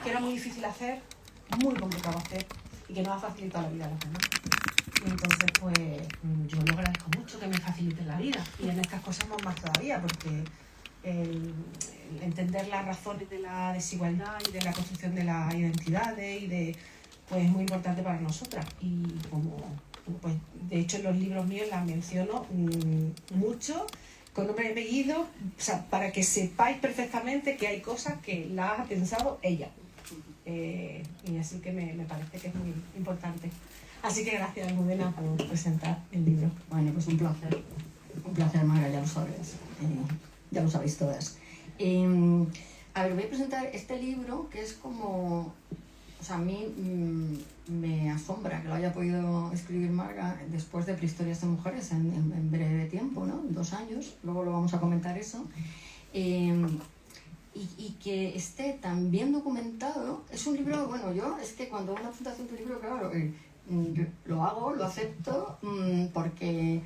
Que era muy difícil hacer, muy complicado hacer y que nos ha facilitado la vida a los demás. Y entonces, pues, yo lo agradezco mucho que me faciliten la vida y en estas cosas más todavía, porque el entender las razones de la desigualdad y de la construcción de las identidades y de, pues, es muy importante para nosotras. Y como, pues, de hecho en los libros míos las menciono mucho, con nombre y apellido, o sea, para que sepáis perfectamente que hay cosas que las ha pensado ella. Y así que me parece que es muy importante. Así que gracias, Almudena, por presentar el libro. Bueno, pues un placer, Mara, ya lo sabes, ya lo sabéis todas. A ver, voy a presentar este libro que es como, o sea, a mí me asombra que lo haya podido escribir Marga después de Prehistorias de Mujeres en breve tiempo, ¿no? 2 años, luego lo vamos a comentar eso. Y que esté tan bien documentado. Es un libro, bueno, yo es que cuando hago una presentación de un libro, claro, lo hago, lo acepto, porque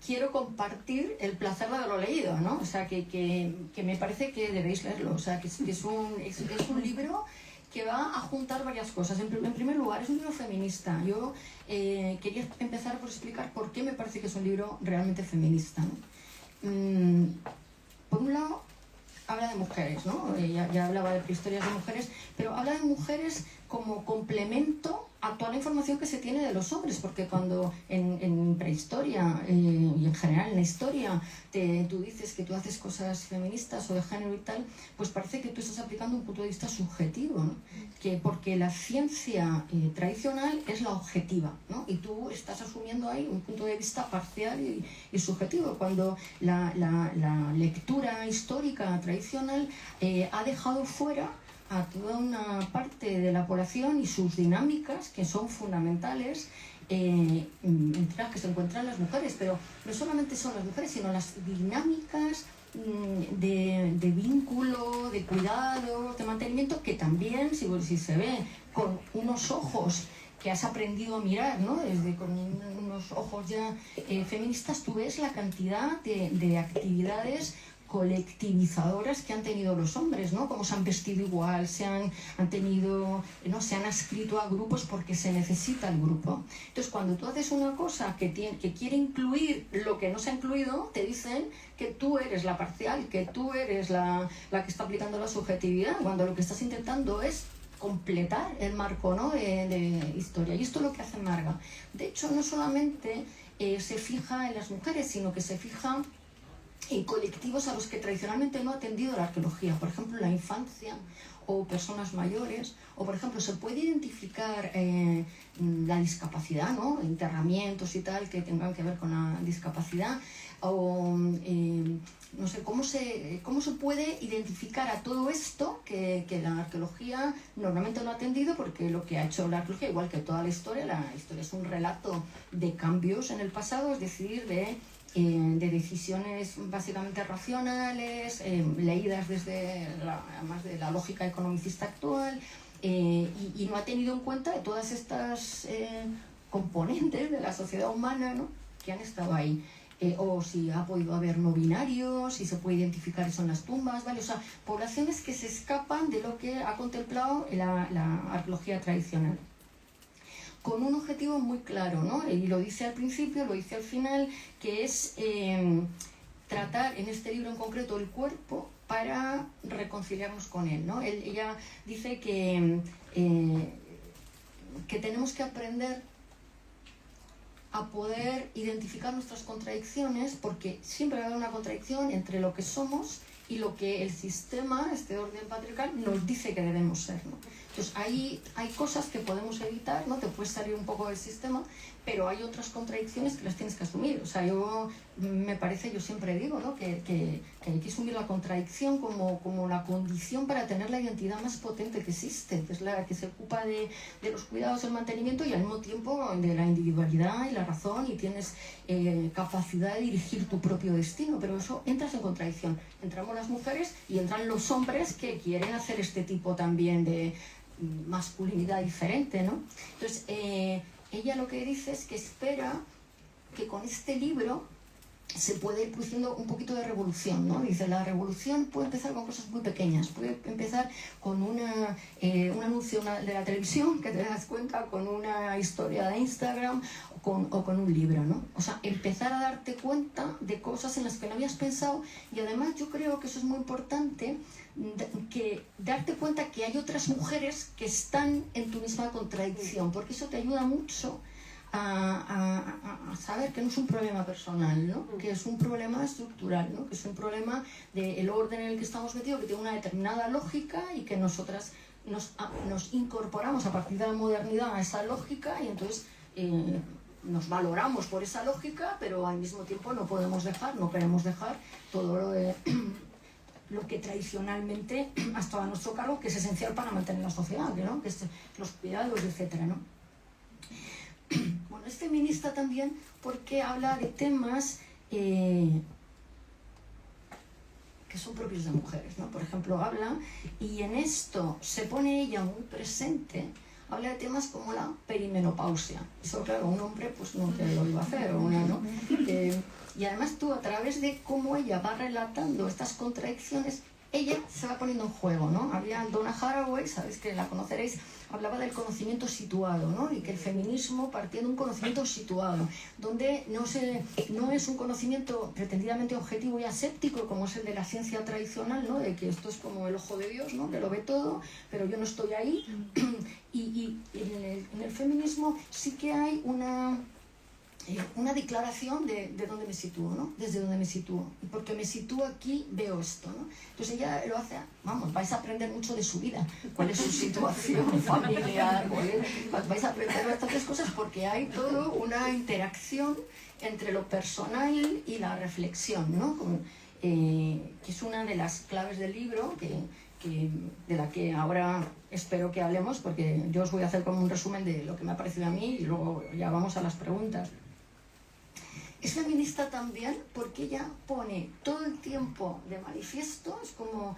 quiero compartir el placer de haberlo leído, ¿no? O sea, que me parece que debéis leerlo. O sea, que es un libro que va a juntar varias cosas. En primer lugar, es un libro feminista. Yo quería empezar por explicar por qué me parece que es un libro realmente feminista, ¿no? Por un lado, habla de mujeres, ¿no? Ya hablaba de prehistorias de mujeres, pero habla de mujeres como complemento a toda la información que se tiene de los hombres, porque cuando en prehistoria y en general en la historia tú dices que tú haces cosas feministas o de género y tal, pues parece que tú estás aplicando un punto de vista subjetivo, ¿no? Porque la ciencia tradicional es la objetiva, ¿no? Y tú estás asumiendo ahí un punto de vista parcial y subjetivo, cuando la lectura histórica tradicional ha dejado fuera a toda una parte de la población y sus dinámicas que son fundamentales, entre las que se encuentran las mujeres, pero no solamente son las mujeres, sino las dinámicas de vínculo, de cuidado, de mantenimiento, que también, si se ve con unos ojos que has aprendido a mirar, ¿no? Desde con unos ojos ya feministas, tú ves la cantidad de actividades colectivizadoras que han tenido los hombres, ¿no? Cómo se han vestido igual, se han adscrito a grupos porque se necesita el grupo. Entonces, cuando tú haces una cosa que quiere incluir lo que no se ha incluido, te dicen que tú eres la parcial, que tú eres la que está aplicando la subjetividad, cuando lo que estás intentando es completar el marco, ¿no? de historia. Y esto es lo que hace Marga. De hecho, no solamente se fija en las mujeres, sino que se fija en colectivos a los que tradicionalmente no ha atendido la arqueología, por ejemplo la infancia o personas mayores, o por ejemplo se puede identificar la discapacidad, ¿no? Enterramientos y tal que tengan que ver con la discapacidad, o no sé, cómo se puede identificar a todo esto que la arqueología normalmente no ha atendido, porque lo que ha hecho la arqueología, igual que toda la historia es un relato de cambios en el pasado, es decir, de decisiones básicamente racionales, leídas desde además de la lógica economicista actual, y no ha tenido en cuenta todas estas componentes de la sociedad humana, ¿no? Que han estado ahí. O si ha podido haber no binarios, si se puede identificar eso en las tumbas, ¿vale? O sea, poblaciones que se escapan de lo que ha contemplado la arqueología tradicional, con un objetivo muy claro, ¿no? Y lo dice al principio, lo dice al final, que es tratar en este libro en concreto el cuerpo para reconciliarnos con él, ¿no? Ella dice que tenemos que aprender a poder identificar nuestras contradicciones, porque siempre va a haber una contradicción entre lo que somos y lo que el sistema, este orden patriarcal, nos dice que debemos ser, ¿no? Entonces ahí hay cosas que podemos evitar, ¿no? Te puedes salir un poco del sistema, pero hay otras contradicciones que las tienes que asumir. O sea, yo siempre digo, ¿no? que hay que asumir la contradicción como la condición para tener la identidad más potente que existe, que es la que se ocupa de los cuidados, el mantenimiento y al mismo tiempo de la individualidad y la razón, y tienes capacidad de dirigir tu propio destino, pero eso entras en contradicción. Entramos las mujeres y entran los hombres que quieren hacer este tipo también de masculinidad diferente, ¿no? Entonces, ella lo que dice es que espera que con este libro se puede ir produciendo un poquito de revolución, ¿no? Dice, la revolución puede empezar con cosas muy pequeñas, puede empezar con un anuncio de la televisión, que te das cuenta, con una historia de Instagram o con un libro, ¿no? O sea, empezar a darte cuenta de cosas en las que no habías pensado, y además yo creo que eso es muy importante, que darte cuenta que hay otras mujeres que están en tu misma contradicción, porque eso te ayuda mucho a saber que no es un problema personal, ¿no? Que es un problema estructural, ¿no? Que es un problema del orden en el que estamos metidos, que tiene una determinada lógica y que nosotras nos incorporamos a partir de la modernidad a esa lógica, y entonces nos valoramos por esa lógica, pero al mismo tiempo no queremos dejar todo lo que tradicionalmente ha estado a nuestro cargo, que es esencial para mantener la sociedad, ¿no? Que es los cuidados, etcétera, ¿no? Bueno, es feminista también porque habla de temas que son propios de mujeres, ¿no? Por ejemplo, habla, y en esto se pone ella muy presente, habla de temas como la perimenopausia. Eso, claro, un hombre pues no te lo iba a hacer, o una, ¿no? Y además tú, a través de cómo ella va relatando estas contradicciones, ella se va poniendo en juego, ¿no? Había Donna Haraway, sabéis que la conoceréis, hablaba del conocimiento situado, ¿no? Y que el feminismo partía de un conocimiento situado, donde no es un conocimiento pretendidamente objetivo y aséptico, como es el de la ciencia tradicional, ¿no? De que esto es como el ojo de Dios, ¿no? Que lo ve todo, pero yo no estoy ahí. Y en el feminismo sí que hay una declaración de dónde me sitúo, ¿no? Desde dónde me sitúo. Y porque me sitúo aquí, veo esto, ¿no? Entonces ella lo hace, vamos, vais a aprender mucho de su vida, cuál es su situación familiar, vais a aprender bastantes cosas, porque hay toda una interacción entre lo personal y la reflexión, ¿no? Que es una de las claves del libro, de la que ahora espero que hablemos, porque yo os voy a hacer como un resumen de lo que me ha parecido a mí y luego ya vamos a las preguntas. Es feminista también porque ella pone todo el tiempo de manifiesto, es como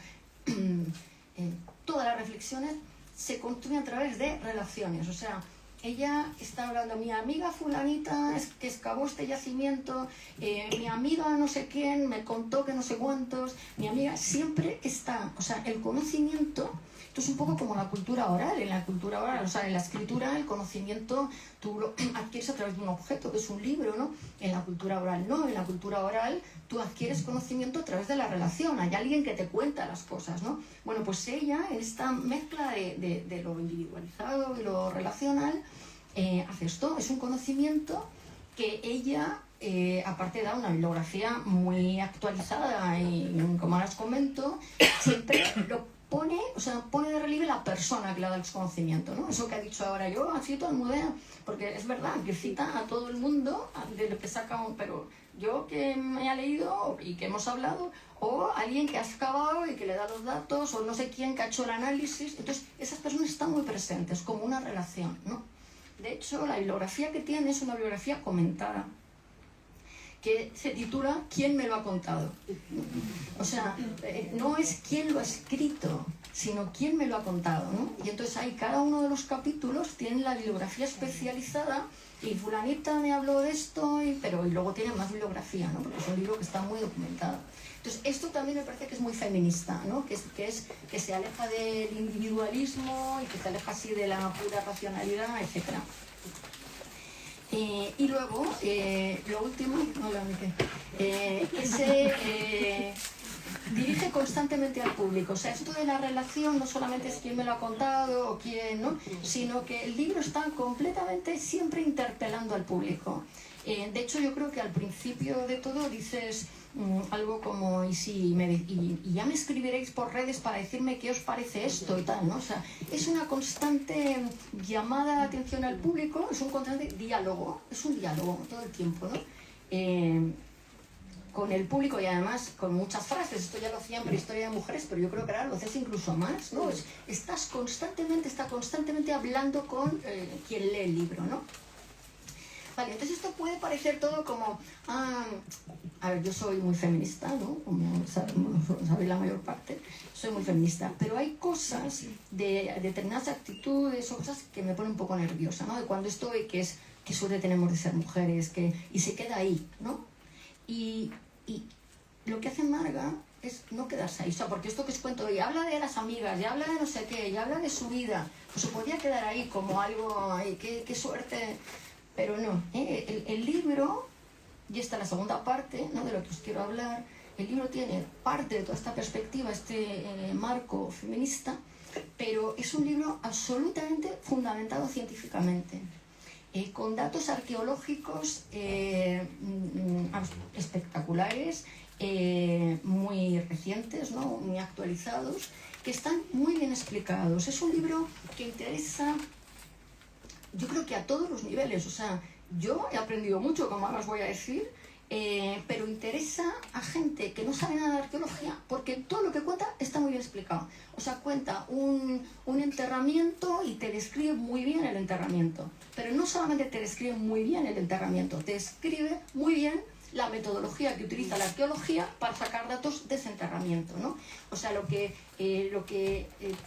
todas las reflexiones se construyen a través de relaciones. O sea, ella está hablando, mi amiga fulanita que excavó este yacimiento, mi amiga no sé quién me contó que no sé cuántos, mi amiga siempre está, o sea, el conocimiento. Esto es un poco como la cultura oral. En la cultura oral, o sea, en la escritura, el conocimiento tú lo adquieres a través de un objeto, que es un libro, ¿no? En la cultura oral no. En la cultura oral tú adquieres conocimiento a través de la relación. Hay alguien que te cuenta las cosas, ¿no? Bueno, pues ella, en esta mezcla de lo individualizado y lo relacional, hace esto. Es un conocimiento que ella, aparte da una bibliografía muy actualizada y, como ahora os comento, siempre lo pone de relieve la persona que le da el conocimiento, ¿no? Eso que ha dicho ahora yo, cito a Almudena, porque es verdad que cita a todo el mundo, de lo que saca pero yo que me ha leído y que hemos hablado, o alguien que ha excavado y que le da los datos, o no sé quién que ha hecho el análisis. Entonces, esas personas están muy presentes, como una relación, ¿no? De hecho, la bibliografía que tiene es una bibliografía comentada, que se titula ¿Quién me lo ha contado? O sea, no es quién lo ha escrito, sino quién me lo ha contado, ¿no? Y entonces ahí cada uno de los capítulos tiene la bibliografía especializada, y fulanita me habló de esto, y luego tiene más bibliografía, ¿no? Porque es un libro que está muy documentado. Entonces, esto también me parece que es muy feminista, ¿no? Que se aleja del individualismo y que se aleja así de la pura racionalidad, etcétera. Y luego, lo último, que se dirige constantemente al público. O sea, esto de la relación no solamente es quién me lo ha contado o quién, ¿no? Sino que el libro está completamente siempre interpelando al público. De hecho, yo creo que al principio de todo dices algo como, y ya me escribiréis por redes para decirme qué os parece esto y tal, ¿no? O sea, es una constante llamada de atención al público, es un constante diálogo, es un diálogo todo el tiempo, ¿no? Con el público, y además con muchas frases. Esto ya lo hacía en Prehistoria de Mujeres, pero yo creo que ahora lo haces incluso más, ¿no? Está constantemente hablando con quien lee el libro, ¿no? Vale, entonces esto puede parecer todo como, a ver, yo soy muy feminista, ¿no? Como sabéis la mayor parte, soy muy feminista, pero hay cosas de determinadas actitudes o cosas que me ponen un poco nerviosa, ¿no? De cuando estoy, que suerte tenemos de ser mujeres, y se queda ahí, ¿no? Y lo que hace Marga es no quedarse ahí, o sea, porque esto que os cuento, y habla de las amigas, y habla de no sé qué, y habla de su vida, pues se podía quedar ahí como algo, ay, qué suerte, pero no. El libro, y esta es la segunda parte, ¿no?, de lo que os quiero hablar, el libro tiene parte de toda esta perspectiva, este marco feminista, pero es un libro absolutamente fundamentado científicamente, con datos arqueológicos espectaculares, muy recientes, ¿no?, muy actualizados, que están muy bien explicados. Es un libro que interesa, yo creo que a todos los niveles. O sea, yo he aprendido mucho, como ahora os voy a decir, pero interesa a gente que no sabe nada de arqueología, porque todo lo que cuenta está muy bien explicado. O sea, cuenta un enterramiento y te describe muy bien el enterramiento, pero no solamente te describe muy bien el enterramiento, te describe muy bien la metodología que utiliza la arqueología para sacar datos de ese enterramiento, ¿no? O sea, lo que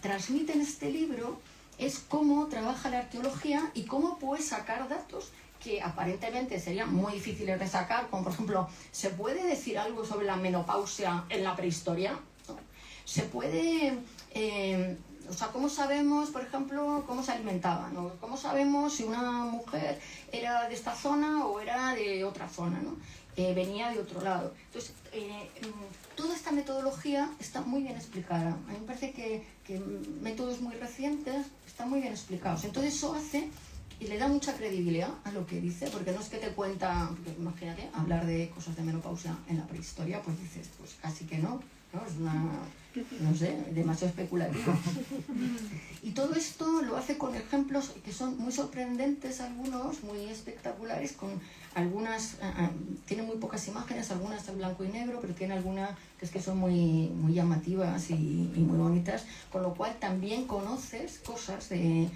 transmite en este libro es cómo trabaja la arqueología y cómo puede sacar datos que aparentemente serían muy difíciles de sacar, como por ejemplo, ¿se puede decir algo sobre la menopausia en la prehistoria? ¿No? ¿Se puede... o sea, ¿cómo sabemos, por ejemplo, cómo se alimentaban? ¿No? ¿Cómo sabemos si una mujer era de esta zona o era de otra zona, ¿no? Venía de otro lado? Entonces, toda esta metodología está muy bien explicada. A mí me parece que métodos muy recientes están muy bien explicados. Entonces eso hace y le da mucha credibilidad a lo que dice, porque no es que te cuenta, imagínate, hablar de cosas de menopausia en la prehistoria, pues dices, pues casi que no, ¿no? Es una, no sé, demasiado especulativo. Y todo esto lo hace con ejemplos que son muy sorprendentes, algunos, muy espectaculares, con algunas, tiene muy pocas imágenes, algunas en blanco y negro, pero tiene algunas que es que son muy, muy llamativas y muy bonitas, con lo cual también conoces cosas de...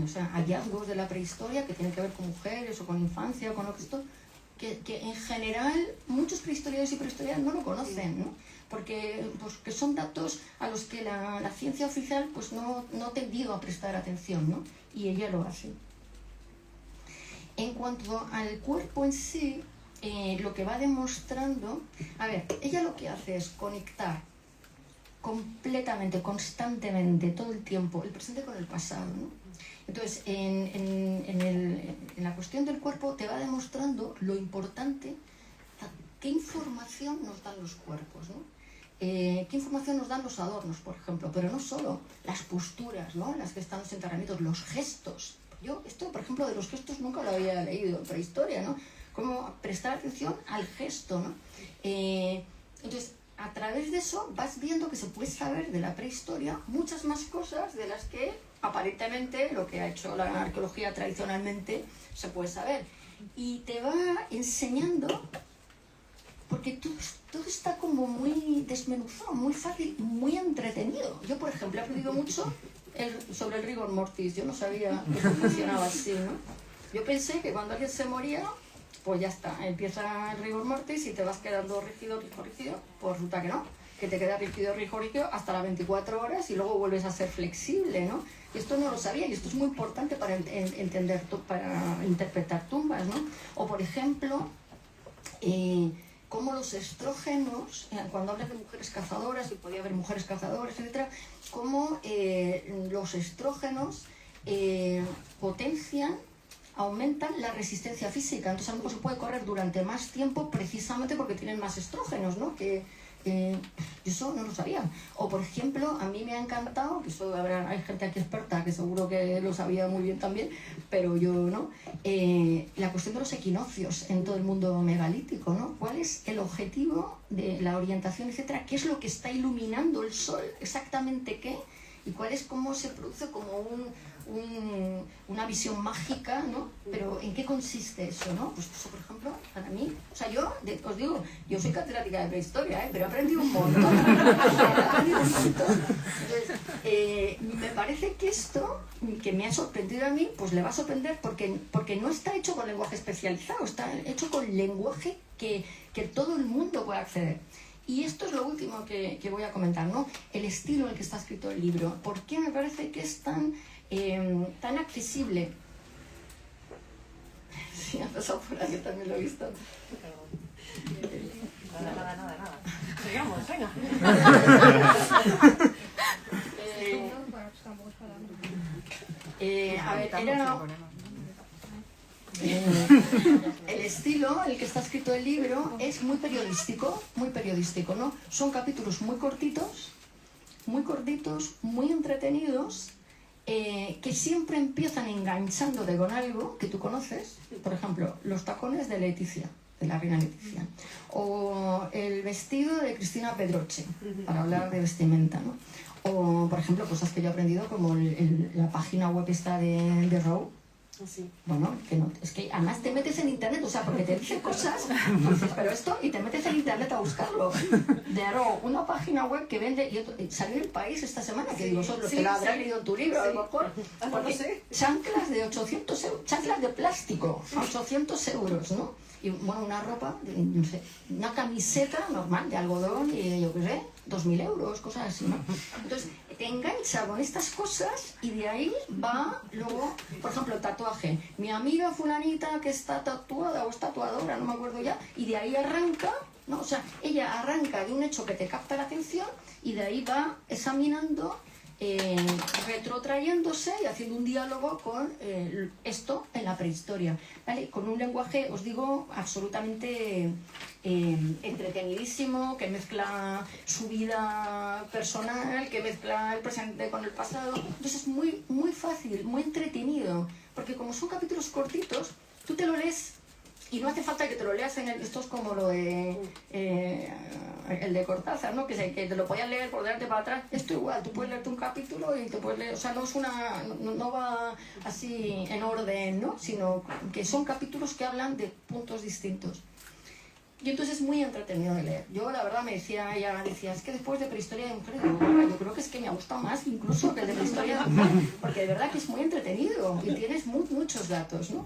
o sea, hallazgos de la prehistoria que tienen que ver con mujeres o con infancia o con esto, que en general muchos prehistoriadores y prehistorianas no lo conocen, ¿no? Porque pues, que son datos a los que la ciencia oficial pues, no ha tendido a prestar atención, ¿no? Y ella lo hace. En cuanto al cuerpo en sí, lo que va demostrando... A ver, ella lo que hace es conectar completamente, constantemente, todo el tiempo, el presente con el pasado, ¿no? Entonces, en la cuestión del cuerpo te va demostrando lo importante, qué información nos dan los cuerpos, ¿no? Qué información nos dan los adornos, por ejemplo, pero no solo las posturas, ¿no?, en las que están los enterramientos, los gestos. Yo esto, por ejemplo, de los gestos nunca lo había leído en prehistoria, ¿no? Cómo prestar atención al gesto, ¿no? Entonces, a través de eso vas viendo que se puede saber de la prehistoria muchas más cosas de las que aparentemente lo que ha hecho la arqueología tradicionalmente se puede saber. Y te va enseñando, porque todo está como muy desmenuzado, muy fácil, muy entretenido. Yo, por ejemplo, he aprendido mucho sobre el rigor mortis. Yo no sabía que funcionaba así, ¿no? Yo pensé que cuando alguien se moría, pues ya está, empieza el rigor mortis y te vas quedando rígido, rígido, pues resulta que no, que te quedas rígido hasta las 24 horas y luego vuelves a ser flexible, ¿no? Y esto no lo sabía, y esto es muy importante para entender, para interpretar tumbas, ¿no? O por ejemplo, cómo los estrógenos, cuando hablas de mujeres cazadoras, y podía haber mujeres cazadoras, etcétera, cómo los estrógenos aumentan la resistencia física. Entonces a lo mejor se puede correr durante más tiempo precisamente porque tienen más estrógenos, ¿no? Eso no lo sabía. O por ejemplo, a mí me ha encantado, que eso hay gente aquí experta que seguro que lo sabía muy bien también, pero yo no, la cuestión de los equinoccios en todo el mundo megalítico, ¿no? ¿Cuál es el objetivo de la orientación, etcétera? ¿Qué es lo que está iluminando el sol? ¿Exactamente qué? Y cuál es, cómo se produce como una visión mágica, ¿no? Pero ¿en qué consiste eso, no? Pues eso, por ejemplo, para mí, o sea, yo os digo, yo soy catedrática de prehistoria, pero he aprendido un montón. Entonces, me parece que esto, que me ha sorprendido a mí, pues le va a sorprender porque no está hecho con lenguaje especializado, está hecho con lenguaje que todo el mundo puede acceder. Y esto es lo último que voy a comentar, ¿no? El estilo en el que está escrito el libro. ¿Por qué me parece que es tan accesible? Sí, ha pasado por ahí, yo también lo he visto. Nada. Sigamos, venga. A ver, el estilo, el que está escrito el libro, es muy periodístico, ¿no? Son capítulos muy cortitos, muy entretenidos, que siempre empiezan enganchándote con algo que tú conoces. Por ejemplo, los tacones de Leticia, de la reina Leticia, o el vestido de Cristina Pedroche, para hablar de vestimenta, ¿no? O, por ejemplo, cosas que yo he aprendido como la página web esta de Row. Sí. Bueno, que no, es que además te metes en internet, o sea, porque te dicen cosas, dices, pero esto, y te metes en internet a buscarlo. De Row, una página web que vende, y salió El País esta semana, que digo, vosotros que la habrán leído en tu libro, a lo mejor, porque chanclas de 800 euros, chanclas de plástico, a 800 euros, ¿no? Y bueno, una ropa, no sé, una camiseta normal de algodón y yo qué sé, 2.000 euros, cosas así, ¿no? Entonces, te engancha con estas cosas y de ahí va luego, por ejemplo, tatuaje. Mi amiga fulanita que está tatuada o es tatuadora, no me acuerdo ya, y de ahí arranca, ¿no? O sea, ella arranca de un hecho que te capta la atención y de ahí va examinando, retrotrayéndose y haciendo un diálogo con esto en la prehistoria, ¿vale? Con un lenguaje, os digo, absolutamente entretenidísimo, que mezcla su vida personal, que mezcla el presente con el pasado. Entonces es muy fácil, muy entretenido, porque como son capítulos cortitos, tú te lo lees y no hace falta que te lo leas en esto es como lo de el de Cortázar, ¿no? Que te lo podías leer por delante para atrás. Esto igual, tú puedes leerte un capítulo y te puedes leer, o sea, no va así en orden, ¿no? Sino que son capítulos que hablan de puntos distintos. Y entonces es muy entretenido de leer. Yo la verdad ella decía, es que después de Prehistoria de Mujeres, yo creo que es que me ha gustado más incluso que el de Prehistoria de Mujeres, porque de verdad que es muy entretenido y tienes muchos datos, ¿no?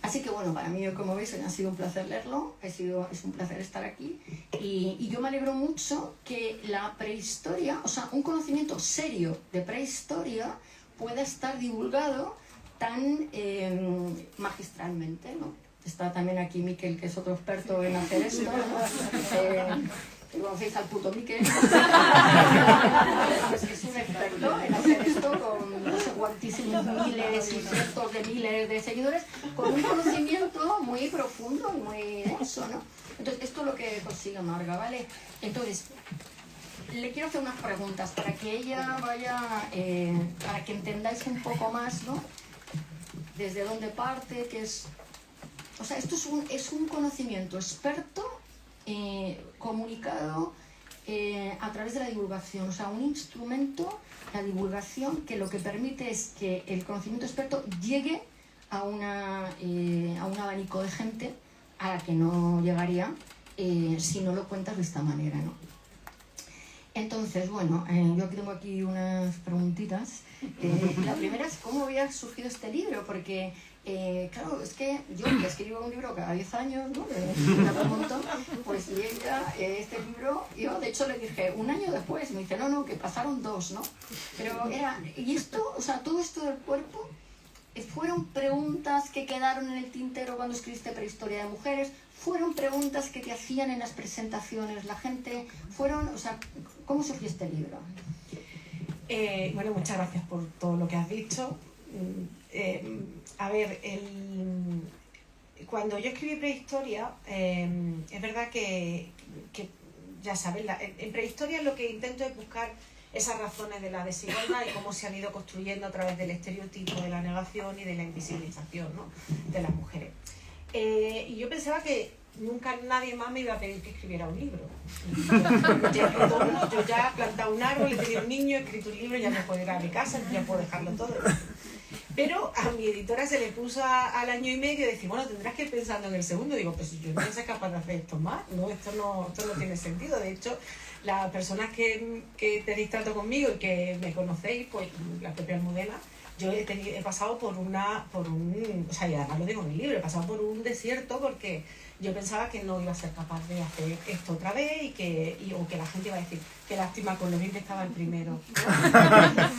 Así que bueno, para mí, como veis, ha sido un placer leerlo, es un placer estar aquí y yo me alegro mucho que la prehistoria, o sea, un conocimiento serio de prehistoria pueda estar divulgado tan magistralmente, ¿no? Está también aquí Miquel, que es otro experto en hacer esto, ¿no? Conocéis al puto Miquel, pues es un experto en hacer esto con no sé cuantísimos miles y cientos de miles de seguidores, con un conocimiento muy profundo y muy denso, ¿no? Entonces, esto es lo que consigue Marga, ¿vale? Entonces, le quiero hacer unas preguntas para que ella vaya, para que entendáis un poco más, ¿no? Desde dónde parte, qué es... O sea, esto es un conocimiento experto comunicado a través de la divulgación, o sea, un instrumento, la divulgación, que lo que permite es que el conocimiento experto llegue a un abanico de gente a la que no llegaría si no lo cuentas de esta manera, ¿no? Entonces, bueno, yo tengo aquí unas preguntitas. La primera es cómo había surgido este libro, porque claro, es que yo que escribo un libro cada 10 años, ¿no? Un montón, pues y ella, este libro, yo de hecho le dije un año después, me dice, no, que pasaron 2, ¿no? Pero y esto, o sea, todo esto del cuerpo, fueron preguntas que quedaron en el tintero cuando escribiste Prehistoria de Mujeres, fueron preguntas que te hacían en las presentaciones la gente, o sea, ¿cómo surgió este libro? Bueno, muchas gracias por todo lo que has dicho. A ver, cuando yo escribí Prehistoria, es verdad que ya sabes, en Prehistoria lo que intento es buscar esas razones de la desigualdad y cómo se han ido construyendo a través del estereotipo, de la negación y de la invisibilización, ¿no? De las mujeres. Y yo pensaba que nunca nadie más me iba a pedir que escribiera un libro. Yo ya he plantado un árbol, he tenido un niño, he escrito un libro, ya me puedo ir a mi casa, ya puedo dejarlo todo. Pero a mi editora se le puso al año y medio decir, bueno, tendrás que ir pensando en el segundo. Digo, pues yo no soy capaz de hacer esto más, no, esto no tiene sentido. De hecho, las personas que tenéis trato conmigo y que me conocéis, pues la propia Almudena, yo he pasado por o sea, y además lo digo en el libro, he pasado por un desierto porque yo pensaba que no iba a ser capaz de hacer esto otra vez o que la gente iba a decir, qué lástima con lo bien que estaba el primero.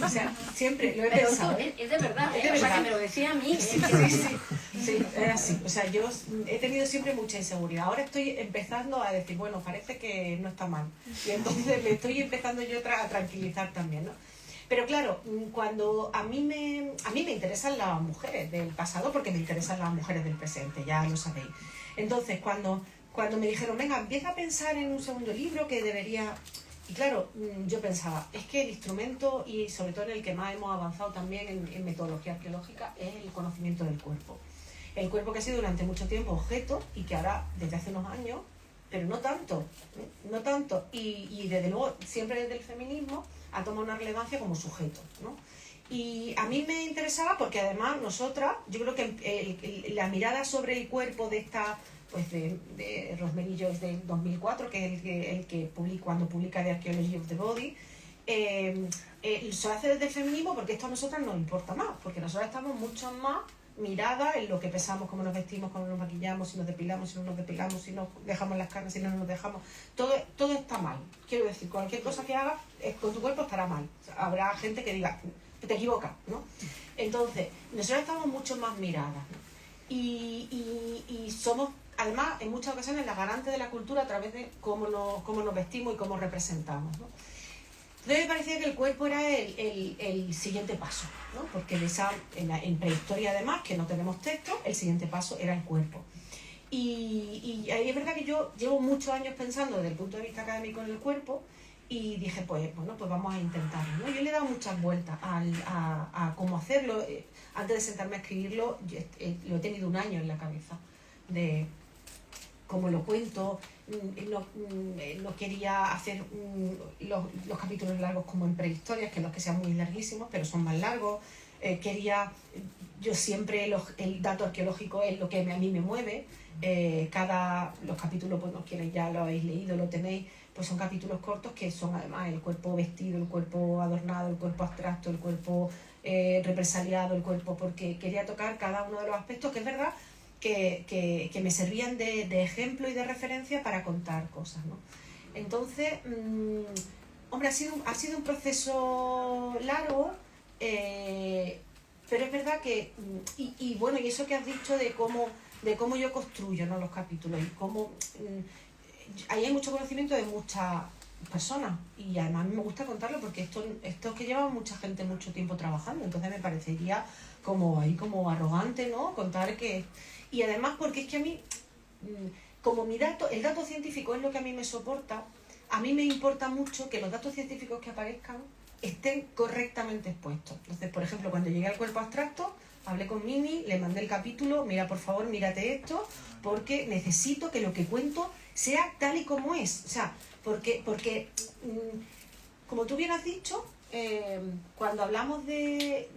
O sea, siempre lo he Pero pensado. esto es de verdad, Es de o sea, verdad. que me lo decía a mí. Sí, es así. O sea, yo he tenido siempre mucha inseguridad. Ahora estoy empezando a decir, bueno, parece que no está mal. Y entonces me estoy empezando yo a tranquilizar también, ¿no? Pero claro, cuando a mí me interesan las mujeres del pasado, porque me interesan las mujeres del presente, ya lo sabéis. Entonces, cuando me dijeron, venga, empieza a pensar en un segundo libro que debería... Y claro, yo pensaba, es que el instrumento, y sobre todo en el que más hemos avanzado también en metodología arqueológica, es el conocimiento del cuerpo. El cuerpo que ha sido durante mucho tiempo objeto y que ahora, desde hace unos años, pero no tanto, no tanto, y desde luego, siempre desde el feminismo, ha tomado una relevancia como sujeto, ¿no? Y a mí me interesaba porque además nosotras, yo creo que la mirada sobre el cuerpo de esta, pues de Rosemary Joyce del 2004, que es el que publica, cuando publica The Archaeology of the Body, se hace desde el feminismo porque esto a nosotras nos importa más, porque nosotras estamos mucho más miradas en lo que pesamos, cómo nos vestimos, cómo nos maquillamos, si nos depilamos, si no nos depilamos, si nos dejamos las carnes, si no nos dejamos, todo está mal. Quiero decir, cualquier cosa que hagas con tu cuerpo estará mal. O sea, habrá gente que diga, te equivocas, ¿no? Entonces, nosotros estamos mucho más miradas, ¿no? Y somos, además, en muchas ocasiones, las garantes de la cultura a través de cómo nos vestimos y cómo representamos, ¿no? Entonces me parecía que el cuerpo era el siguiente paso, ¿no? Porque en prehistoria además, que no tenemos texto, el siguiente paso era el cuerpo. Y ahí es verdad que yo llevo muchos años pensando desde el punto de vista académico en el cuerpo y dije, pues vamos a intentarlo, ¿no? Yo le he dado muchas vueltas a cómo hacerlo. Antes de sentarme a escribirlo, lo he tenido un año en la cabeza de cómo lo cuento. No quería hacer los capítulos largos como en prehistorias, que no es que sean muy larguísimos, pero son más largos. Yo siempre, el dato arqueológico es lo que a mí me mueve. Los capítulos, pues quienes ya lo habéis leído, lo tenéis, pues son capítulos cortos que son además el cuerpo vestido, el cuerpo adornado, el cuerpo abstracto, el cuerpo represaliado, el cuerpo, porque quería tocar cada uno de los aspectos, que es verdad que me servían de ejemplo y de referencia para contar cosas, ¿no? Entonces, hombre, ha sido un proceso largo, pero es verdad que, y eso que has dicho de cómo yo construyo, ¿no?, los capítulos, y cómo ahí hay mucho conocimiento de muchas personas, y además me gusta contarlo porque esto es que lleva mucha gente mucho tiempo trabajando, entonces me parecería como arrogante, ¿no?, contar que... Y además porque es que a mí, como el dato científico es lo que a mí me soporta, a mí me importa mucho que los datos científicos que aparezcan estén correctamente expuestos. Entonces, por ejemplo, cuando llegué al cuerpo abstracto, hablé con Mimi, le mandé el capítulo, mira, por favor, mírate esto, porque necesito que lo que cuento sea tal y como es. O sea, porque como tú bien has dicho, cuando hablamos de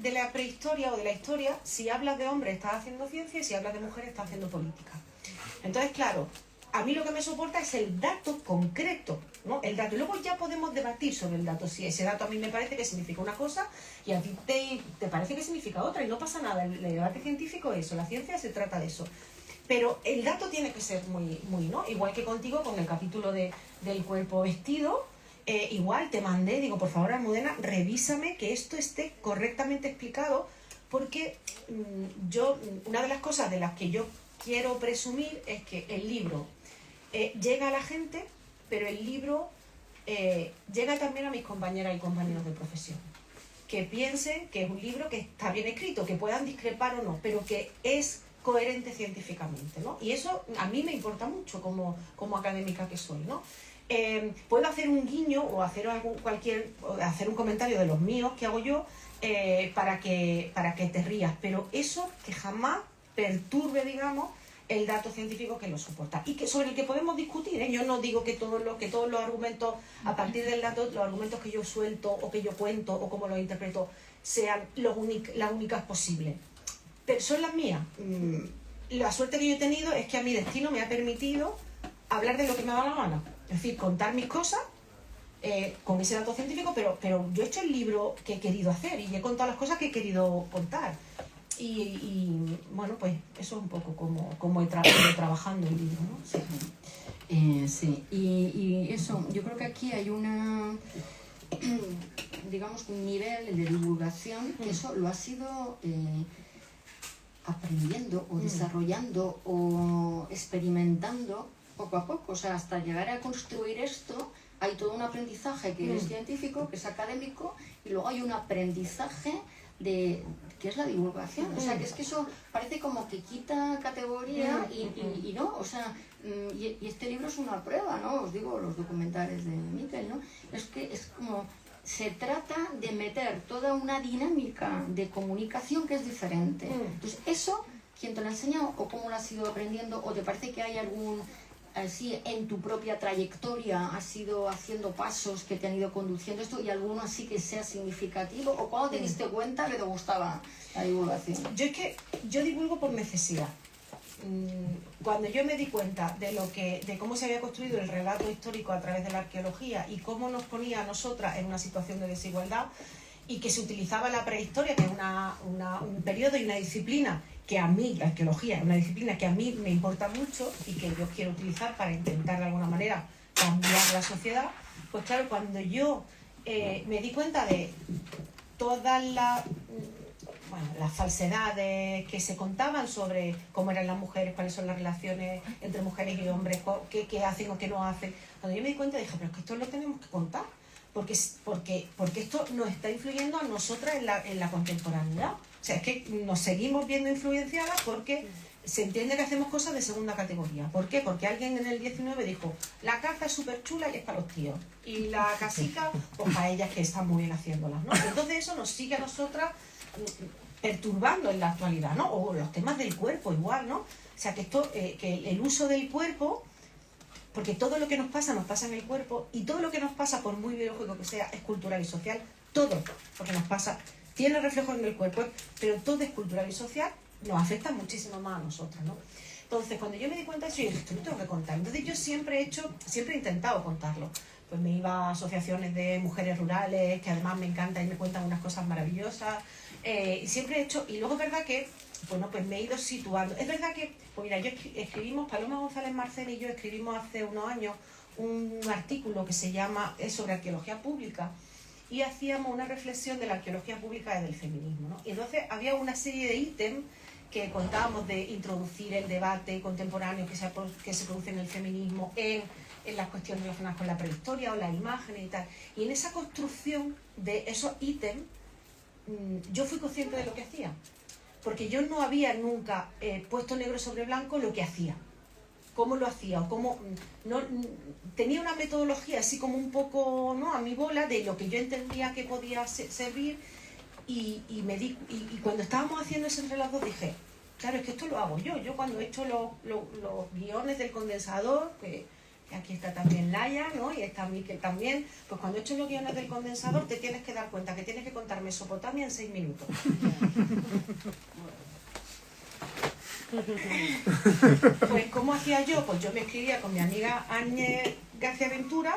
la prehistoria o de la historia, si hablas de hombres estás haciendo ciencia y si hablas de mujeres estás haciendo política. Entonces, claro, a mí lo que me soporta es el dato concreto, ¿no? El dato. Y luego ya podemos debatir sobre el dato. Si ese dato a mí me parece que significa una cosa y a ti te parece que significa otra, y no pasa nada. El debate científico es eso, la ciencia se trata de eso. Pero el dato tiene que ser muy, ¿no? Igual que contigo con el capítulo del cuerpo vestido, igual te mandé, digo, por favor, Almudena, revísame que esto esté correctamente explicado, porque una de las cosas de las que yo quiero presumir es que el libro llega a la gente, pero el libro llega también a mis compañeras y compañeros de profesión, que piensen que es un libro que está bien escrito, que puedan discrepar o no, pero que es coherente científicamente, ¿no? Y eso a mí me importa mucho como académica que soy, ¿no? Puedo hacer un guiño o hacer hacer un comentario de los míos que hago yo para que te rías, pero eso que jamás perturbe, digamos, el dato científico que lo soporta y que sobre el que podemos discutir, ¿eh? Yo no digo que todos los argumentos a partir del dato, los argumentos que yo suelto o que yo cuento o cómo los interpreto sean las únicas posibles, pero son las mías. La suerte que yo he tenido es que a mi destino me ha permitido hablar de lo que me da la gana, es decir, contar mis cosas con ese dato científico, pero yo he hecho el libro que he querido hacer y he contado las cosas que he querido contar. Y bueno, pues eso es un poco como he ido trabajando el libro, ¿no? Sí. Sí, y eso, yo creo que aquí hay una, digamos, un nivel de divulgación que eso lo has ido aprendiendo o desarrollando o experimentando poco a poco, o sea, hasta llegar a construir esto hay todo un aprendizaje que es científico, que es académico, y luego hay un aprendizaje de que es la divulgación, o sea, que es que eso parece como que quita categoría y no, o sea, y este libro es una prueba, ¿no? Os digo, los documentales de Miquel, ¿no? Es que es como, se trata de meter toda una dinámica de comunicación que es diferente. Entonces, eso, ¿quién te lo ha enseñado? ¿O cómo lo has ido aprendiendo? ¿O te parece que hay algún... así en tu propia trayectoria has ido haciendo pasos que te han ido conduciendo esto y alguno así que sea significativo? ¿O cuándo te diste cuenta que te gustaba la divulgación? Yo divulgo por necesidad. Cuando yo me di cuenta de cómo se había construido el relato histórico a través de la arqueología y cómo nos ponía a nosotras en una situación de desigualdad y que se utilizaba la prehistoria, que es un periodo y una disciplina que a mí, la arqueología, es una disciplina que a mí me importa mucho y que yo quiero utilizar para intentar de alguna manera cambiar la sociedad, pues claro, cuando yo me di cuenta de todas las falsedades que se contaban sobre cómo eran las mujeres, cuáles son las relaciones entre mujeres y hombres, qué hacen o qué no hacen, cuando yo me di cuenta dije, pero es que esto lo tenemos que contar, porque esto nos está influyendo a nosotras en la contemporaneidad. O sea, es que nos seguimos viendo influenciadas porque se entiende que hacemos cosas de segunda categoría. ¿Por qué? Porque alguien en el 19 dijo, la caza es súper chula y es para los tíos. Y la casica, pues para ellas que están muy bien haciéndolas, ¿no? Entonces eso nos sigue a nosotras perturbando en la actualidad, ¿no? O los temas del cuerpo igual, ¿no? O sea, que esto, que el uso del cuerpo, porque todo lo que nos pasa en el cuerpo, y todo lo que nos pasa, por muy biológico que sea, es cultural y social. Todo lo que nos pasa tiene reflejo en el cuerpo, pero todo es cultural y social, nos afecta muchísimo más a nosotras, ¿no? Entonces, cuando yo me di cuenta de eso, yo dije, esto lo tengo que contar. Entonces yo siempre he intentado contarlo. Pues me iba a asociaciones de mujeres rurales, que además me encantan y me cuentan unas cosas maravillosas. Y siempre he hecho, y luego es verdad que, bueno, pues me he ido situando. Es verdad que, pues mira, escribimos, Paloma González Marcén y yo escribimos hace unos años un artículo que se llama, es sobre arqueología pública, y hacíamos una reflexión de la arqueología pública desde el feminismo, ¿no? Y entonces había una serie de ítems que contábamos de introducir el debate contemporáneo que se produce en el feminismo, en las cuestiones relacionadas con la prehistoria o las imágenes y tal. Y en esa construcción de esos ítems, yo fui consciente de lo que hacía, porque yo no había nunca puesto negro sobre blanco lo que hacía, cómo lo hacía, o cómo no, tenía una metodología así como un poco, ¿no?, a mi bola de lo que yo entendía que podía servir, y cuando estábamos haciendo ese relato dije, claro, es que esto lo hago yo cuando he hecho los guiones del condensador, que aquí está también Laia, ¿no?, y está Miquel también, pues cuando he hecho los guiones del condensador te tienes que dar cuenta que tienes que contar Mesopotamia en 6 minutos. Pues ¿cómo hacía yo? Pues yo me escribía con mi amiga Áñez García Ventura,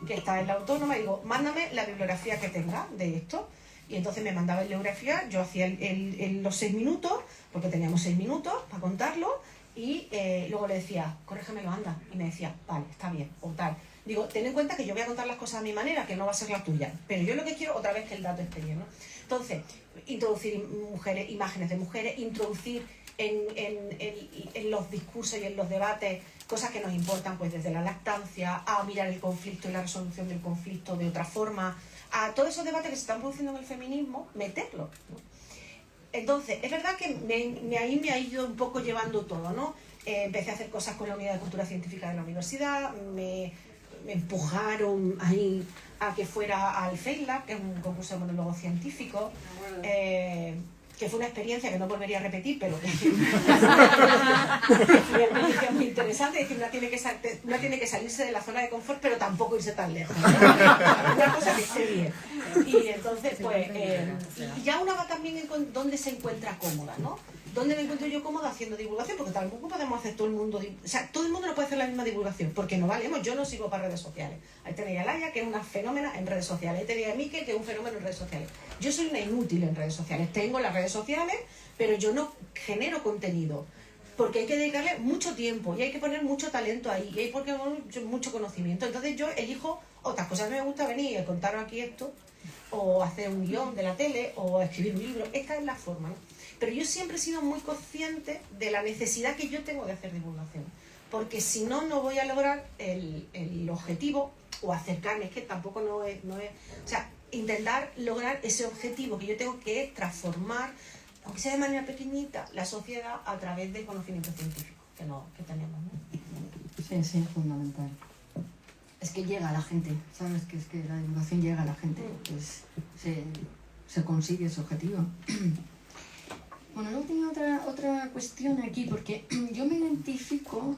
que está en la Autónoma, y digo, mándame la bibliografía que tenga de esto. Y entonces me mandaba la bibliografía, yo hacía los 6 minutos, porque teníamos 6 minutos para contarlo, y luego le decía, corrégemelo, anda. Y me decía, vale, está bien, o tal. Digo, ten en cuenta que yo voy a contar las cosas a mi manera, que no va a ser la tuya. Pero yo lo que quiero, otra vez, que el dato esté bien, ¿no? Entonces, introducir mujeres, imágenes de mujeres, introducir en los discursos y en los debates cosas que nos importan, pues desde la lactancia a mirar el conflicto y la resolución del conflicto de otra forma, a todos esos debates que se están produciendo en el feminismo, meterlo, ¿no? Entonces, es verdad que ahí me ha ido un poco llevando todo, ¿no? Empecé a hacer cosas con la Unidad de Cultura Científica de la universidad, me empujaron ahí a que fuera al FEILAB, que es un concurso de monólogo científico, que fue una experiencia que no volvería a repetir, pero que fue una experiencia muy interesante. Es decir, una tiene que salirse de la zona de confort, pero tampoco irse tan lejos, ¿no? Una cosa que esté bien. Y entonces, pues, y ya una va también en dónde se encuentra cómoda, ¿no? ¿dónde me encuentro yo cómoda haciendo divulgación? Porque tampoco podemos hacer todo el mundo, o sea, todo el mundo no puede hacer la misma divulgación, porque no valemos. Yo no sigo para redes sociales. Ahí tenéis a Laia, que es una fenómena en redes sociales. Ahí tenéis a Mikel, que es un fenómeno en redes sociales. Yo soy una inútil en redes sociales. Tengo las redes sociales, pero yo no genero contenido. Porque hay que dedicarle mucho tiempo y hay que poner mucho talento ahí y hay que poner mucho conocimiento. Entonces yo elijo otras cosas. Me gusta venir y contaros aquí esto, o hacer un guión de la tele, o escribir un libro. Esta es la forma, ¿no? Pero yo siempre he sido muy consciente de la necesidad que yo tengo de hacer divulgación. Porque si no, no voy a lograr el objetivo, o acercarme, es que tampoco no es... O sea, intentar lograr ese objetivo que yo tengo, que es transformar, aunque sea de manera pequeñita, la sociedad a través del conocimiento científico que tenemos, ¿no? Sí, sí, es fundamental. Es que llega a la gente, ¿sabes? Que es que la divulgación llega a la gente, pues se consigue ese objetivo. Bueno, luego tenía otra cuestión aquí, porque yo me identifico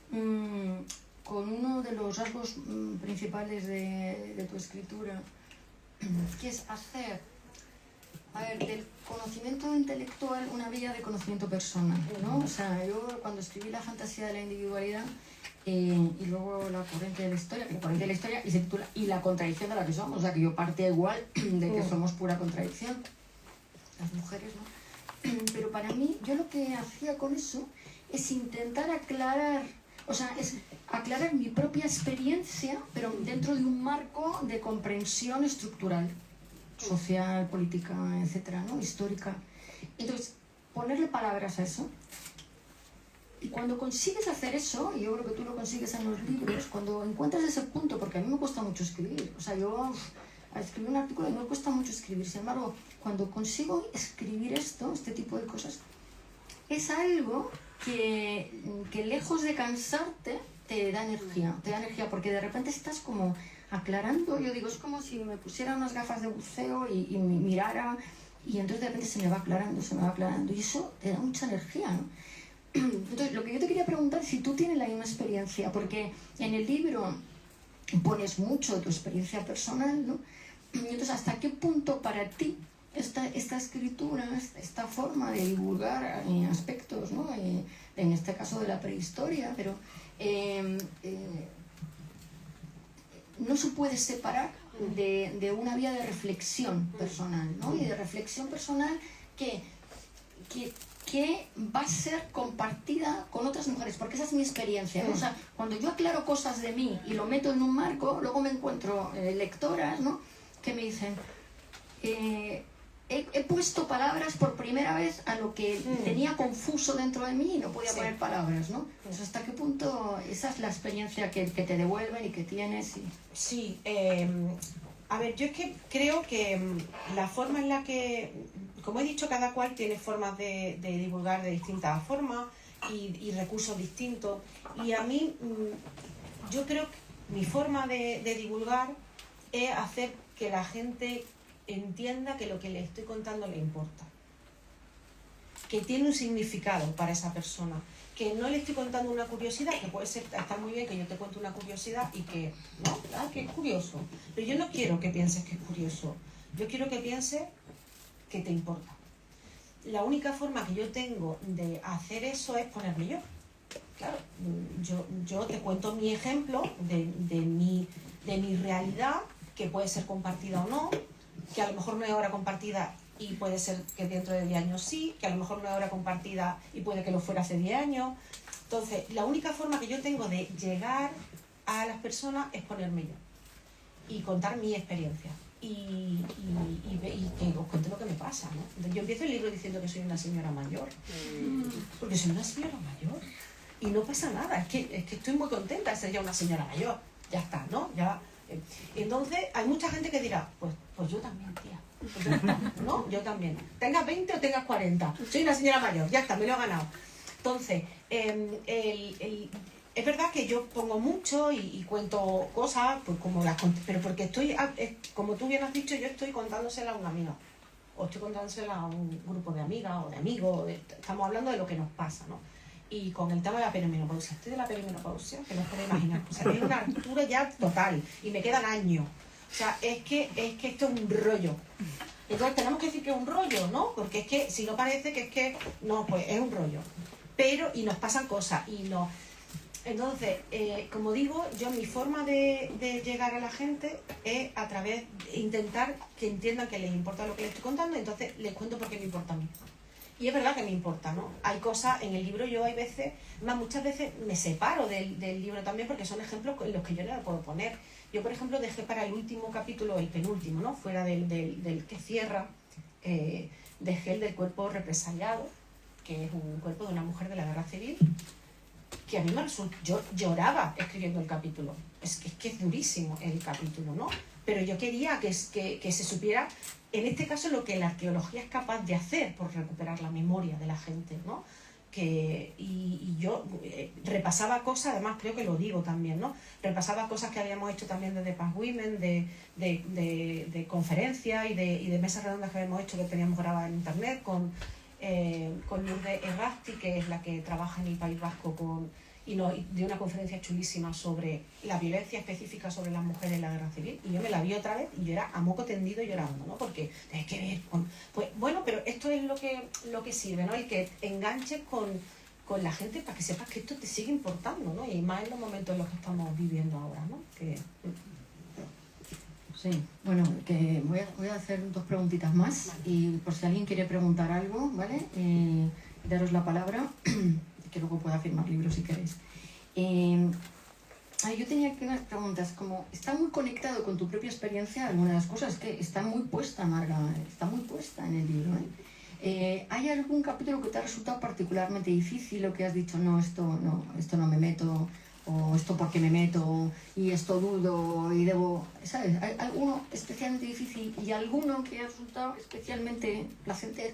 con uno de los rasgos principales de tu escritura, que es hacer, a ver, del conocimiento intelectual una vía de conocimiento personal, ¿no? O sea, yo cuando escribí La fantasía de la individualidad y luego La corriente de la historia, que La corriente de la historia y se titula Y la contradicción de la que somos, o sea, que yo partía igual de que somos pura contradicción, las mujeres, ¿no? Pero para mí, yo lo que hacía con eso es intentar aclarar, o sea, es aclarar mi propia experiencia, pero dentro de un marco de comprensión estructural, social, política, etcétera, ¿no? Histórica. Entonces, ponerle palabras a eso. Y cuando consigues hacer eso, y yo creo que tú lo consigues en los libros, cuando encuentras ese punto, porque a mí me cuesta mucho escribir, o sea, yo al escribir un artículo me cuesta mucho escribir, sin embargo, cuando consigo escribir este tipo de cosas, es algo que lejos de cansarte, te da energía, porque de repente estás como aclarando, yo digo, es como si me pusiera unas gafas de buceo y mirara, y entonces de repente se me va aclarando, y eso te da mucha energía, ¿no? Entonces, lo que yo te quería preguntar es si tú tienes la misma experiencia, porque en el libro pones mucho de tu experiencia personal, ¿no? Y entonces, ¿hasta qué punto para ti esta escritura, esta forma de divulgar aspectos, ¿no? En este caso de la prehistoria, pero no se puede separar de una vía de reflexión personal, ¿no? Y de reflexión personal que va a ser compartida con otras mujeres, porque esa es mi experiencia, ¿no? O sea, cuando yo aclaro cosas de mí y lo meto en un marco, luego me encuentro lectoras, ¿no? Que me dicen, he puesto palabras por primera vez a lo que tenía confuso dentro de mí y no podía poner palabras, ¿no? Entonces, ¿hasta qué punto esa es la experiencia que te devuelven y que tienes? Sí, a ver, yo es que creo que la forma en la que, como he dicho, cada cual tiene formas de divulgar de distintas formas y recursos distintos. Y a mí, yo creo que mi forma de divulgar es hacer que la gente entienda que lo que le estoy contando le importa, que tiene un significado para esa persona, que no le estoy contando una curiosidad, que puede ser, está muy bien que yo te cuente una curiosidad y que, no, que es curioso, pero yo no quiero que pienses que es curioso, yo quiero que pienses que te importa. La única forma que yo tengo de hacer eso es ponerme yo. Claro, yo te cuento mi ejemplo de mi realidad, que puede ser compartida o no, que a lo mejor no es ahora compartida y puede ser que dentro de 10 años sí, que a lo mejor no es ahora compartida y puede que lo fuera hace 10 años. Entonces, la única forma que yo tengo de llegar a las personas es ponerme yo y contar mi experiencia y que os cuente lo que me pasa, ¿no? Yo empiezo el libro diciendo que soy una señora mayor, porque soy una señora mayor y no pasa nada, es que estoy muy contenta de ser ya una señora mayor, ya está, ¿no? Ya. Entonces hay mucha gente que dirá, pues yo también, tía, ¿no? Yo también, tengas 20 o tengas 40, soy una señora mayor, ya está, me lo he ganado. Entonces, es verdad que yo pongo mucho y cuento cosas, pues como pero porque estoy, como tú bien has dicho, yo estoy contándosela a una amiga, o estoy contándosela a un grupo de amigas o de amigos, estamos hablando de lo que nos pasa, ¿no? Y con el tema de la perimenopausia, estoy de la perimenopausia, que no os podéis imaginar, o sea, es una altura ya total, y me quedan años, o sea, es que esto es un rollo, Entonces tenemos que decir que es un rollo, ¿no? Porque es que si no parece que es que, no, pues es un rollo. Pero, y nos pasan cosas, y no. Entonces, como digo, yo mi forma de llegar a la gente es a través de intentar que entiendan que les importa lo que les estoy contando, entonces les cuento por qué me importa a mí. Y es verdad que me importa, ¿no? Hay cosas, en el libro yo hay veces, muchas veces me separo del libro también porque son ejemplos en los que yo no le puedo poner. Yo, por ejemplo, dejé para el último capítulo, el penúltimo, ¿no? Fuera del que cierra, dejé el del cuerpo represaliado, que es un cuerpo de una mujer de la guerra civil, que a mí me resultó, yo lloraba escribiendo el capítulo. Es que es durísimo el capítulo, ¿no? Pero yo quería que se supiera, en este caso, lo que la arqueología es capaz de hacer por recuperar la memoria de la gente, ¿no? Y yo repasaba cosas, además creo que lo digo también, ¿no? Repasaba cosas que habíamos hecho también desde Past Women, de conferencias y de mesas redondas que habíamos hecho, que teníamos grabadas en internet, con Lourdes Errasti, que es la que trabaja en el País Vasco y dio una conferencia chulísima sobre la violencia específica sobre las mujeres en la guerra civil, y yo me la vi otra vez y yo era a moco tendido llorando, ¿no? Porque tienes que ver pues bueno, pero esto es lo que sirve, ¿no? El que enganches con la gente para que sepas que esto te sigue importando, ¿no? Y más en los momentos en los que estamos viviendo ahora, ¿no? Sí, bueno, que voy a hacer 2 preguntitas más, y por si alguien quiere preguntar algo, ¿vale? Daros la palabra, que luego pueda firmar libros si queréis. Yo tenía que unas preguntas, como, ¿está muy conectado con tu propia experiencia? Algunas de las cosas que está muy puesta, Marga, está muy puesta en el libro, ¿eh? ¿Hay algún capítulo que te ha resultado particularmente difícil, o que has dicho, no, esto no me meto, o esto porque me meto, y esto dudo, y debo, ¿sabes? ¿Hay alguno especialmente difícil y alguno que ha resultado especialmente placentero?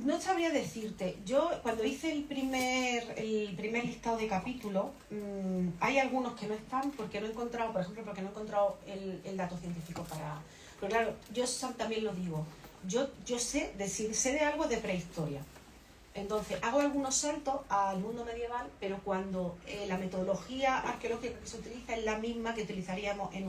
No sabría decirte. Yo cuando hice el primer listado de capítulos, hay algunos que no están porque no he encontrado, por ejemplo, porque no he encontrado el dato científico para... Pero claro, yo también lo digo, yo sé de algo de prehistoria. Entonces, hago algunos saltos al mundo medieval, pero cuando la metodología arqueológica que se utiliza es la misma que utilizaríamos en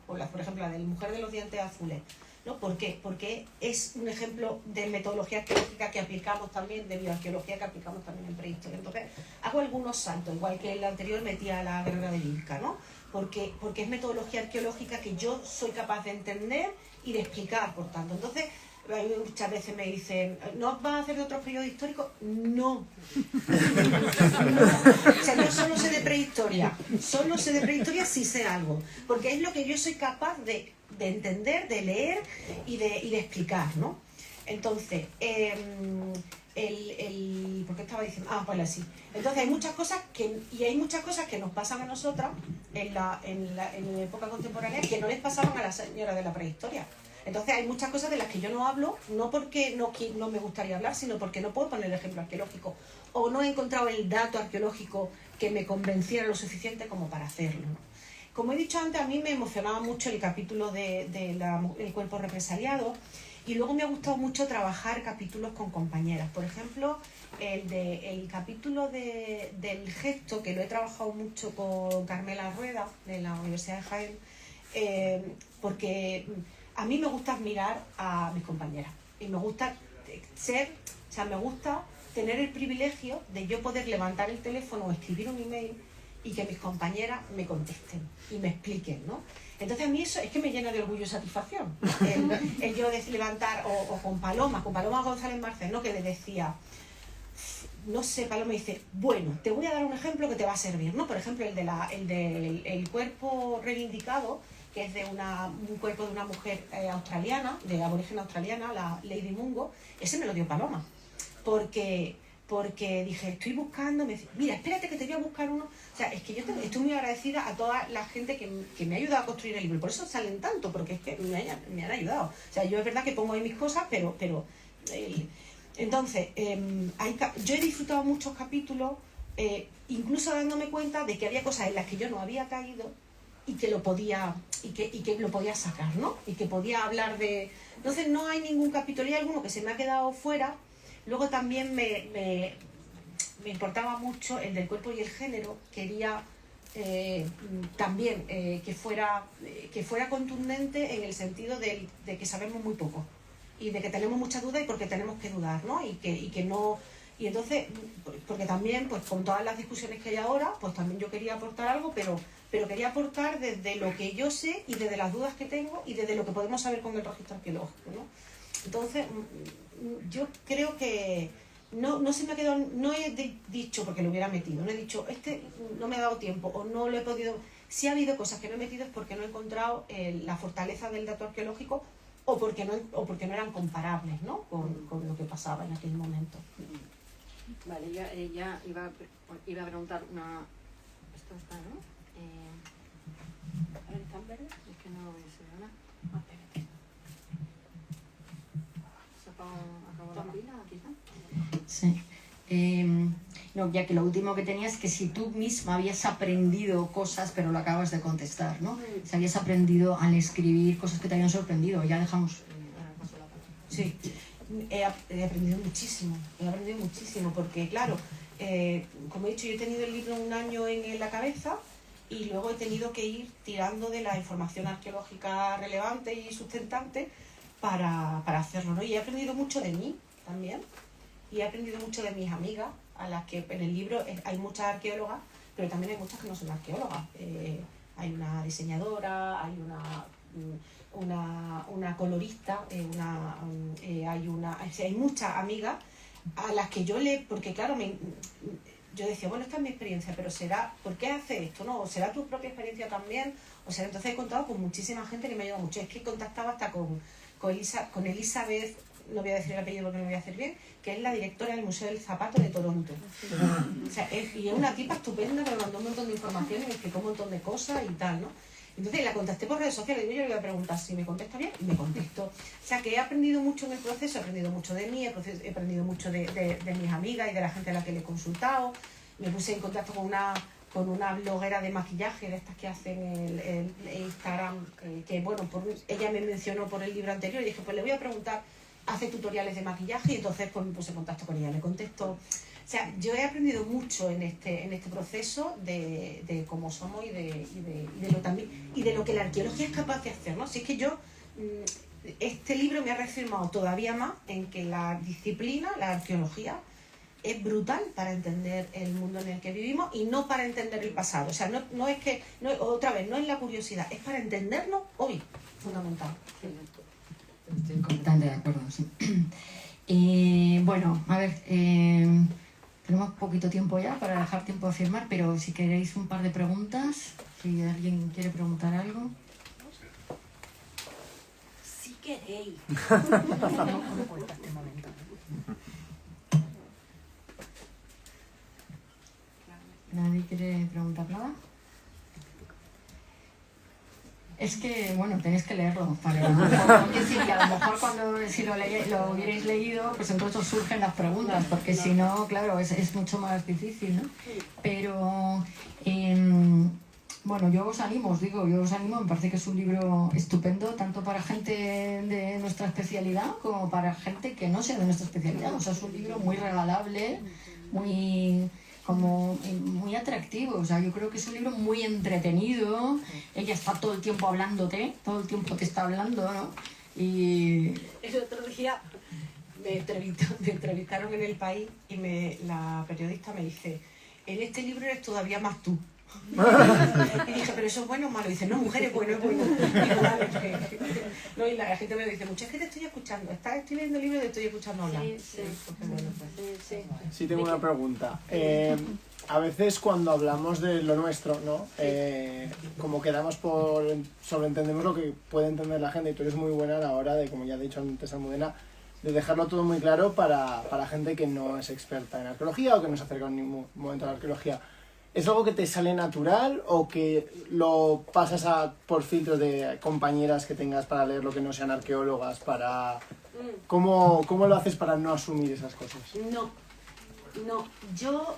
por ejemplo, la de la mujer de los dientes azules, ¿no? ¿Por qué? Porque es un ejemplo de metodología arqueológica que aplicamos también, de bioarqueología que aplicamos también en prehistoria. Entonces, hago algunos saltos, igual que el anterior metía a la guerrera de Vilca, ¿no? Porque es metodología arqueológica que yo soy capaz de entender y de explicar, por tanto. Entonces, muchas veces me dicen, ¿no vas a hacer de otros periodos históricos? No. O sea, yo solo sé de prehistoria. Solo sé de prehistoria si sé algo. Porque es lo que yo soy capaz de entender, de leer y de explicar, ¿no? Entonces, ¿por qué estaba diciendo? Pues así. Entonces hay muchas cosas que nos pasan a nosotras en la época contemporánea que no les pasaban a las señoras de la prehistoria. Entonces hay muchas cosas de las que yo no hablo, no porque no me gustaría hablar, sino porque no puedo poner el ejemplo arqueológico, o no he encontrado el dato arqueológico que me convenciera lo suficiente como para hacerlo, ¿no? Como he dicho antes, a mí me emocionaba mucho el capítulo del cuerpo represaliado, y luego me ha gustado mucho trabajar capítulos con compañeras. Por ejemplo, el capítulo del gesto, que lo he trabajado mucho con Carmela Rueda, de la Universidad de Jaén, porque a mí me gusta admirar a mis compañeras y me gusta me gusta tener el privilegio de yo poder levantar el teléfono o escribir un email y que mis compañeras me contesten y me expliquen, ¿no? Entonces a mí eso es que me llena de orgullo y satisfacción, el yo levantar, o con Paloma González Marcel, ¿no? Que le decía, no sé, Paloma dice, bueno, te voy a dar un ejemplo que te va a servir, ¿no? Por ejemplo, el cuerpo reivindicado, que es un cuerpo de una mujer australiana, de aborigen australiana, la Lady Mungo, ese me lo dio Paloma. Porque dije, estoy buscando, me dice, mira, espérate que te voy a buscar uno. O sea, es que yo estoy muy agradecida a toda la gente que me ha ayudado a construir el libro. Por eso salen tanto, porque es que me han ayudado. O sea, yo es verdad que pongo ahí mis cosas, pero entonces, yo he disfrutado muchos capítulos, incluso dándome cuenta de que había cosas en las que yo no había caído y que lo podía sacar, ¿no? Y que podía hablar de... Entonces no hay ningún capítulo, hay alguno que se me ha quedado fuera. Luego también me importaba mucho el del cuerpo y el género. Quería también que fuera contundente en el sentido de que sabemos muy poco y de que tenemos muchas dudas y porque tenemos que dudar, ¿no? Y que no... Y entonces, porque también, pues con todas las discusiones que hay ahora, pues también yo quería aportar algo, pero quería aportar desde lo que yo sé y desde las dudas que tengo y desde lo que podemos saber con el registro arqueológico, ¿no? Entonces, yo creo que no se me ha quedado, no he dicho porque lo hubiera metido, no he dicho, no me ha dado tiempo o no lo he podido... Si ha habido cosas que no he metido es porque no he encontrado la fortaleza del dato arqueológico o porque no eran comparables, ¿no? con lo que pasaba en aquel momento. Vale, ella iba a preguntar una... Esto está, ¿no? A ver, ¿está en verde? Es que no lo voy a seguir, ¿no? ¿Se acabó la pila? Aquí está. Sí. No, ya que lo último que tenía es que si tú misma habías aprendido cosas, pero lo acabas de contestar, ¿no? Si habías aprendido al escribir cosas que te habían sorprendido, ya dejamos... Sí. He aprendido muchísimo, porque claro, como he dicho, yo he tenido el libro un año en la cabeza y luego he tenido que ir tirando de la información arqueológica relevante y sustentante para hacerlo, ¿no? Y he aprendido mucho de mí también, y he aprendido mucho de mis amigas, a las que en el libro hay muchas arqueólogas, pero también hay muchas que no son arqueólogas. Hay una diseñadora, hay una colorista, hay muchas amigas a las que porque claro, yo decía, bueno, esta es mi experiencia, pero será, ¿por qué hace esto? ¿No? ¿O será tu propia experiencia también? O sea, entonces he contado con muchísima gente que me ha ayudado mucho. Es que contactaba hasta con Elizabeth, no voy a decir el apellido porque no me voy a hacer bien, que es la directora del Museo del Zapato de Toronto. O sea, y es una tipa estupenda que me mandó un montón de información y me explicó un montón de cosas y tal, ¿no? Entonces la contacté por redes sociales, digo, yo le voy a preguntar si me contesta bien, y me contestó. O sea, que he aprendido mucho en el proceso, he aprendido mucho de mí, he aprendido mucho de mis amigas y de la gente a la que le he consultado. Me puse en contacto con una bloguera de maquillaje, de estas que hacen el Instagram, que bueno, ella me mencionó por el libro anterior y dije, pues le voy a preguntar, hace tutoriales de maquillaje, y entonces pues me puse en contacto con ella, me contestó. O sea, yo he aprendido mucho en este proceso de cómo somos y de lo que la arqueología es capaz de hacer, ¿no? Si es que este libro me ha reafirmado todavía más en que la disciplina, la arqueología, es brutal para entender el mundo en el que vivimos y no para entender el pasado. O sea, no es es la curiosidad, es para entendernos hoy, fundamental. Estoy completamente de acuerdo, sí. Bueno, a ver, tenemos poquito tiempo ya para dejar tiempo a firmar, pero si queréis un par de preguntas, si alguien quiere preguntar algo. Si queréis. ¿Nadie quiere preguntar nada? Es que, bueno, tenéis que leerlo para que a lo mejor si lo hubierais leído, pues entonces os surgen las preguntas, porque si no, claro, es mucho más difícil, ¿no? Pero, bueno, yo os animo, me parece que es un libro estupendo, tanto para gente de nuestra especialidad como para gente que no sea de nuestra especialidad. O sea, es un libro muy regalable, muy atractivo. O sea, yo creo que es un libro muy entretenido. Ella está todo el tiempo hablándote, todo el tiempo te está hablando, ¿no? Y el otro día me entrevistaron en El País y la periodista me dice, en este libro eres todavía más tú. Y dije, pero eso es bueno o malo. Y dice, no, mujer, es bueno, es bueno. Digo, vale, no, y la gente me dice, mucho, es que te estoy escuchando, estoy leyendo el libro y te estoy escuchando hablar. Sí, tengo una pregunta. A veces cuando hablamos de lo nuestro, ¿no? Como quedamos sobreentendemos lo que puede entender la gente, y tú eres muy buena a la hora de, como ya he dicho antes, Almudena, de dejarlo todo muy claro para gente que no es experta en arqueología o que no se acerca en ningún momento a la arqueología. ¿Es algo que te sale natural o que lo pasas por filtros de compañeras que tengas para leer lo que no sean arqueólogas? ¿Cómo lo haces para no asumir esas cosas? No, yo...